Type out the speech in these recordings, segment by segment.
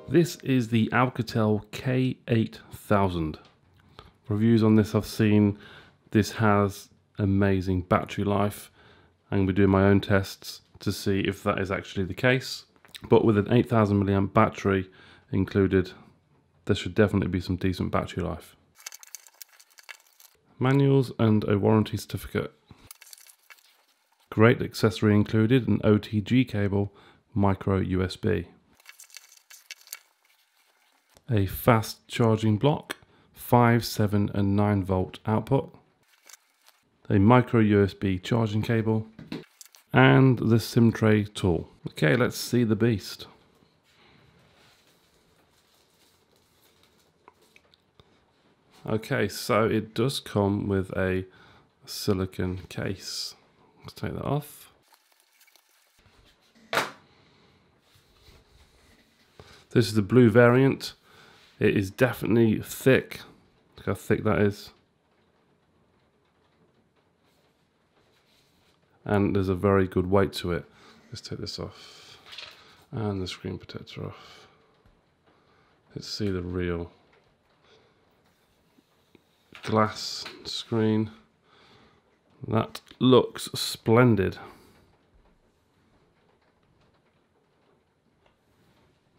This is the OUKITEL K8000. Reviews on this I've seen. This has amazing battery life. I'm going to be doing my own tests to see if that is actually the case. But with an 8000 milliamp battery included, there should definitely be some decent battery life. Manuals and a warranty certificate. Great accessory included, an OTG cable, micro USB. A fast charging block, 5, 7 and 9 volt output. A micro USB charging cable. And the SIM tray tool. Okay, let's see the beast. Okay, so it does come with a silicone case. Let's take that off. This is the blue variant. It is definitely thick. Look how thick that is. And there's a very good weight to it. Let's take this off. And the screen protector off. Let's see the real glass screen. That looks splendid.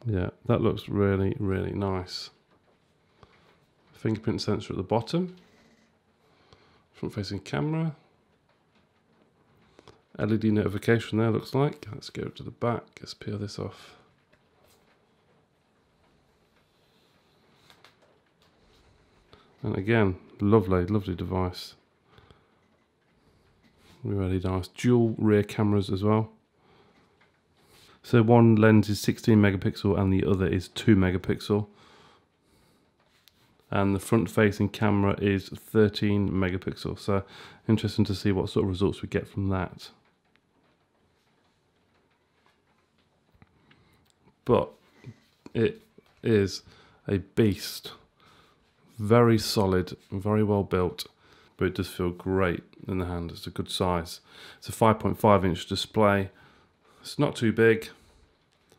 Yeah, that looks really, really nice. Fingerprint sensor at the bottom. Front facing camera. LED notification there, looks like. Let's go to the back. Let's peel this off. And again, lovely, lovely device. Really nice. Dual rear cameras as well. So one lens is 16 megapixel and the other is 2 megapixel. And the front facing camera is 13 megapixel. So interesting to see what sort of results we get from that. But it is a beast. Very solid, very well built, but it does feel great in the hand. It's a good size. It's a 5.5 inch display. It's not too big,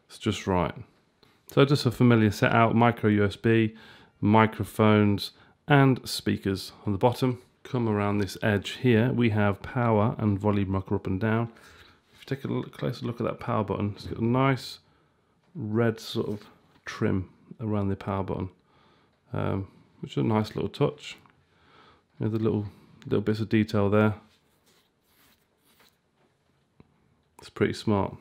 it's just right. So just a familiar setup, micro USB, microphones and speakers on the bottom. Come around this edge here, we have power and volume rocker up and down. If you take a closer look at that power button, it's got a nice red sort of trim around the power button, which is a nice little touch. You know, the little bits of detail there. It's pretty smart.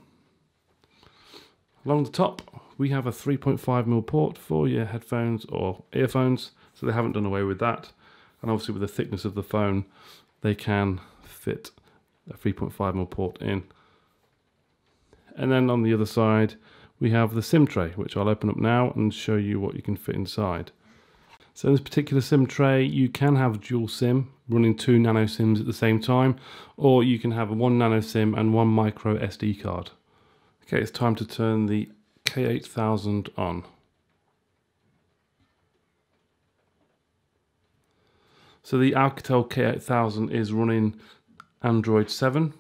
Along the top, we have a 3.5mm port for your headphones or earphones, so they haven't done away with that. And obviously with the thickness of the phone, they can fit a 3.5mm port in. And then on the other side, we have the SIM tray, which I'll open up now and show you what you can fit inside. So in this particular SIM tray, you can have dual SIM, running 2 Nano SIMs at the same time, or you can have 1 Nano SIM and 1 micro SD card. Okay, it's time to turn the K8000 on. So the OUKITEL K8000 is running Android 7.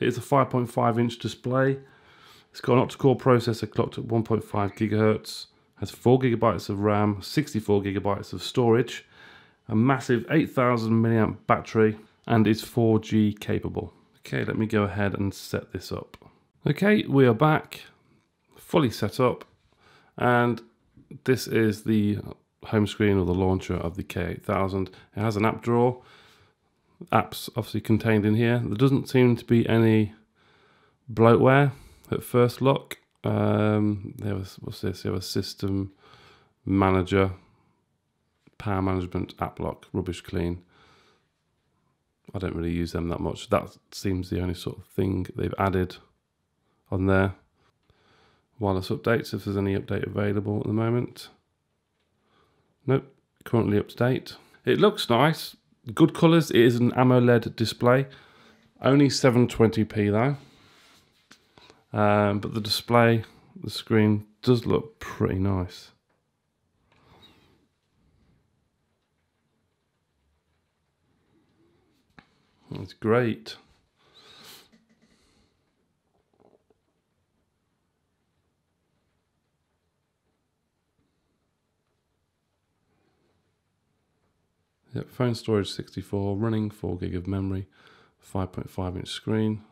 It is a 5.5 inch display. It's got an octa-core processor clocked at 1.5 gigahertz. Has 4 gigabytes of RAM, 64 gigabytes of storage, a massive 8000 milliamp battery, and is 4G capable. Okay, let me go ahead and set this up. Okay, we are back, fully set up, and this is the home screen or the launcher of the K8000. It has an app drawer, apps obviously contained in here. There doesn't seem to be any bloatware at first look. What's this? You have a system manager, power management, app lock, rubbish clean. I don't really use them that much. That seems the only sort of thing they've added on there. Wireless updates, if there's any update available at the moment. Nope, currently up to date. It looks nice, good colours. It is an AMOLED display, only 720p though. But the display, the screen does look pretty nice. It's great. Yep, phone storage 64, running 4 gig of memory, 5.5 inch screen.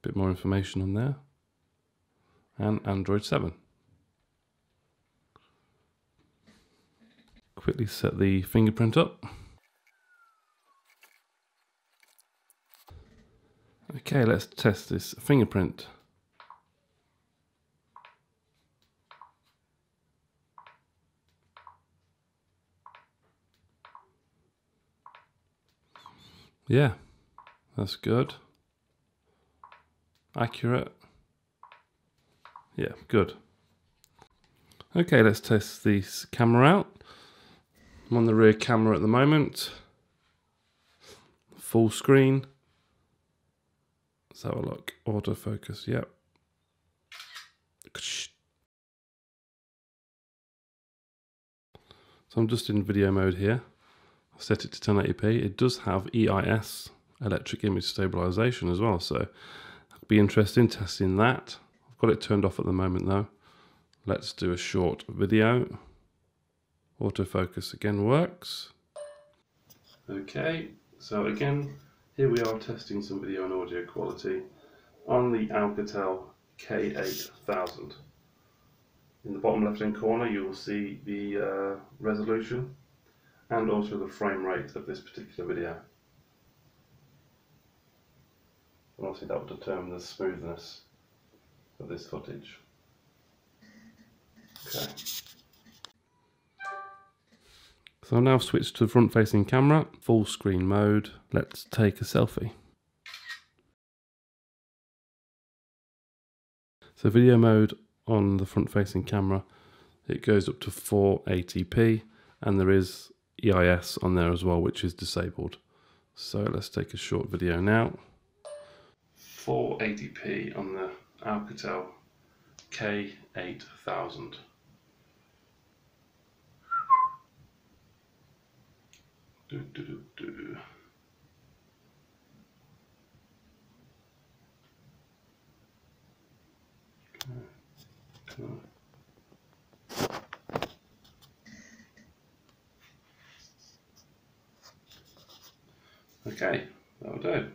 Bit more information on there. And Android 7. Quickly set the fingerprint up. Okay, let's test this fingerprint. Yeah, that's good. Accurate. Yeah, good. Okay, let's test this camera out. I'm on the rear camera at the moment. Full screen. Let's have a look. Autofocus, yep. So I'm just in video mode here. I set it to 1080p. It does have EIS, electric image stabilization as well, so it'll be interesting testing that. I've got it turned off at the moment though. Let's do a short video. Autofocus again works. Okay, so again, here we are testing some video and audio quality on the OUKITEL K8000. In the bottom left hand corner you will see the resolution and also the frame rate of this particular video. And obviously that will determine the smoothness of this footage. Okay. So I'll now switch to the front facing camera, full screen mode. Let's take a selfie. So video mode on the front facing camera, it goes up to 480p and there is EIS on there as well, which is disabled. So let's take a short video now. 480p on the OUKITEL K8000. Do, do, do, do. Okay, that'll do.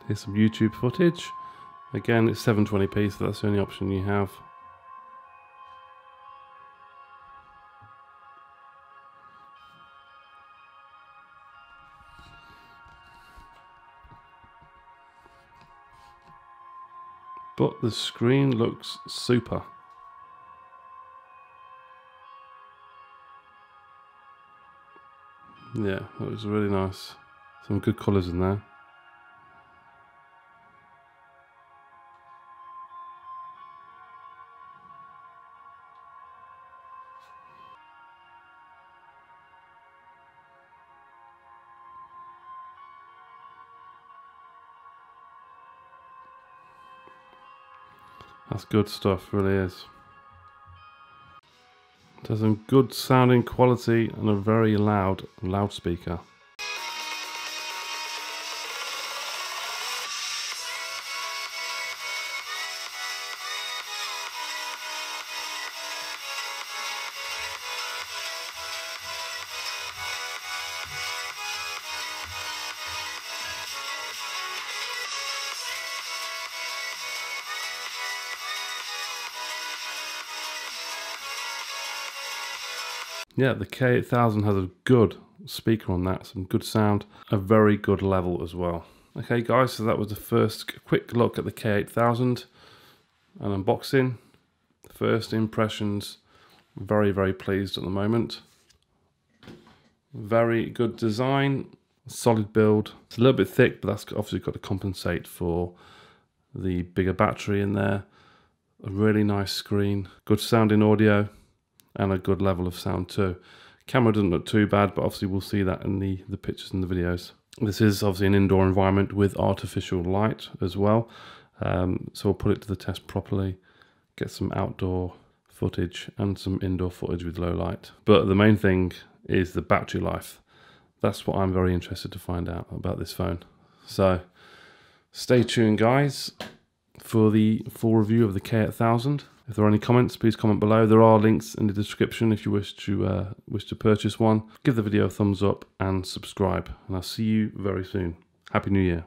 Here's some YouTube footage. Again, it's 720p, so that's the only option you have. But the screen looks super. Yeah, that was really nice. Some good colours in there. That's good stuff, really is. It has some good sounding quality and a very loud loudspeaker. Yeah, the K8000 has a good speaker on that, some good sound, a very good level as well. Okay guys, so that was the first quick look at the K8000 and unboxing. First impressions, very, very pleased at the moment. Very good design, solid build. It's a little bit thick, but that's obviously got to compensate for the bigger battery in there. A really nice screen, good sounding audio, and a good level of sound too. Camera doesn't look too bad, but obviously we'll see that in the pictures and the videos. This is obviously an indoor environment with artificial light as well. So we'll put it to the test properly, get some outdoor footage and some indoor footage with low light. But the main thing is the battery life. That's what I'm very interested to find out about this phone. So stay tuned guys for the full review of the K8000. If there are any comments, please comment below. There are links in the description if you wish to purchase one. Give the video a thumbs up and subscribe, and I'll see you very soon. Happy New Year.